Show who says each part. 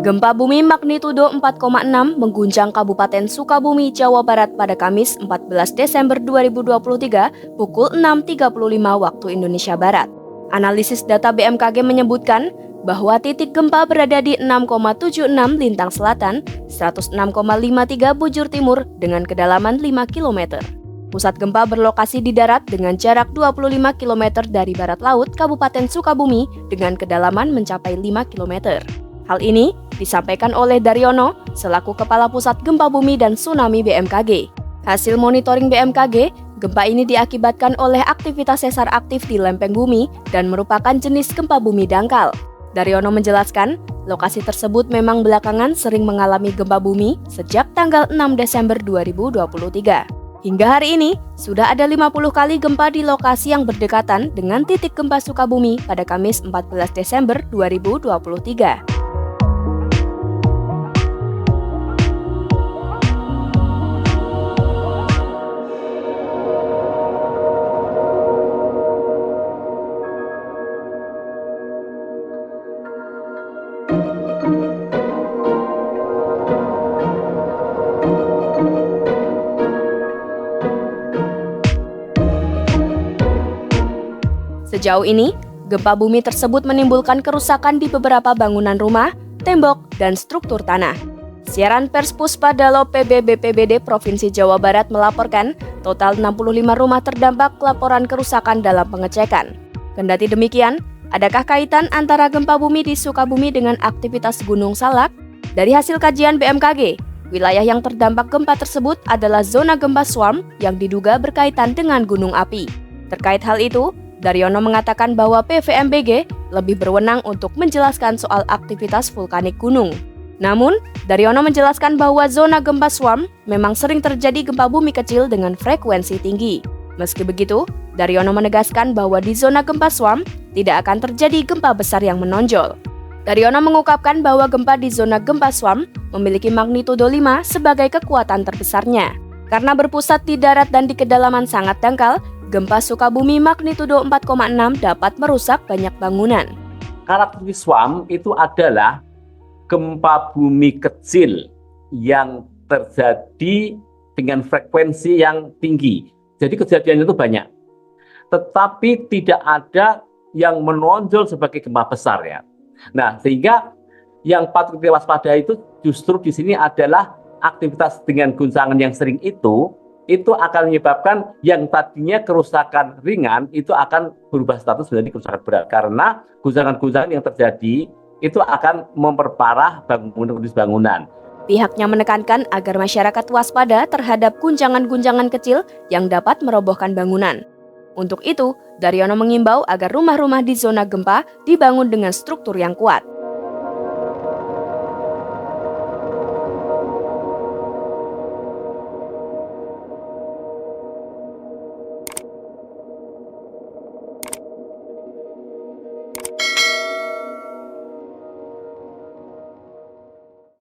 Speaker 1: Gempa bumi magnitudo 4,6 mengguncang Kabupaten Sukabumi, Jawa Barat pada Kamis 14 Desember 2023 pukul 6.35 waktu Indonesia Barat. Analisis data BMKG menyebutkan bahwa titik gempa berada di 6,76 lintang selatan, 106,53 bujur timur dengan kedalaman 5 km. Pusat gempa berlokasi di darat dengan jarak 25 km dari barat laut Kabupaten Sukabumi dengan kedalaman mencapai 5 km. Hal ini disampaikan oleh Daryono selaku Kepala Pusat Gempa Bumi dan Tsunami BMKG. Hasil monitoring BMKG, gempa ini diakibatkan oleh aktivitas sesar aktif di lempeng bumi dan merupakan jenis gempa bumi dangkal. Daryono menjelaskan, lokasi tersebut memang belakangan sering mengalami gempa bumi sejak tanggal 6 Desember 2023. Hingga hari ini, sudah ada 50 kali gempa di lokasi yang berdekatan dengan titik gempa Sukabumi pada Kamis 14 Desember 2023. Sejauh ini, gempa bumi tersebut menimbulkan kerusakan di beberapa bangunan rumah, tembok, dan struktur tanah. Siaran pers Puspadalo PB BPBD Provinsi Jawa Barat melaporkan total 65 rumah terdampak laporan kerusakan dalam pengecekan. Kendati demikian, adakah kaitan antara gempa bumi di Sukabumi dengan aktivitas Gunung Salak? Dari hasil kajian BMKG, wilayah yang terdampak gempa tersebut adalah zona gempa swarm yang diduga berkaitan dengan gunung api. Terkait hal itu, Daryono mengatakan bahwa PVMBG lebih berwenang untuk menjelaskan soal aktivitas vulkanik gunung. Namun, Daryono menjelaskan bahwa zona gempa swarm memang sering terjadi gempa bumi kecil dengan frekuensi tinggi. Meski begitu, Daryono menegaskan bahwa di zona gempa swarm tidak akan terjadi gempa besar yang menonjol. Daryono mengungkapkan bahwa gempa di zona gempa swarm memiliki magnitudo 5 sebagai kekuatan terbesarnya. Karena berpusat di darat dan di kedalaman sangat dangkal, gempa Sukabumi magnitudo 4,6 dapat merusak banyak bangunan.
Speaker 2: Karakteristik swarm itu adalah gempa bumi kecil yang terjadi dengan frekuensi yang tinggi. Jadi kejadiannya itu banyak. Tetapi tidak ada yang menonjol sebagai gempa besar ya. Nah, sehingga yang patut diwaspadai itu justru di sini adalah aktivitas dengan guncangan yang sering itu akan menyebabkan yang tadinya kerusakan ringan itu akan berubah status menjadi kerusakan berat karena guncangan-guncangan yang terjadi itu akan memperparah bangunan.
Speaker 1: Pihaknya menekankan agar masyarakat waspada terhadap guncangan-guncangan kecil yang dapat merobohkan bangunan. Untuk itu, Daryono mengimbau agar rumah-rumah di zona gempa dibangun dengan struktur yang kuat.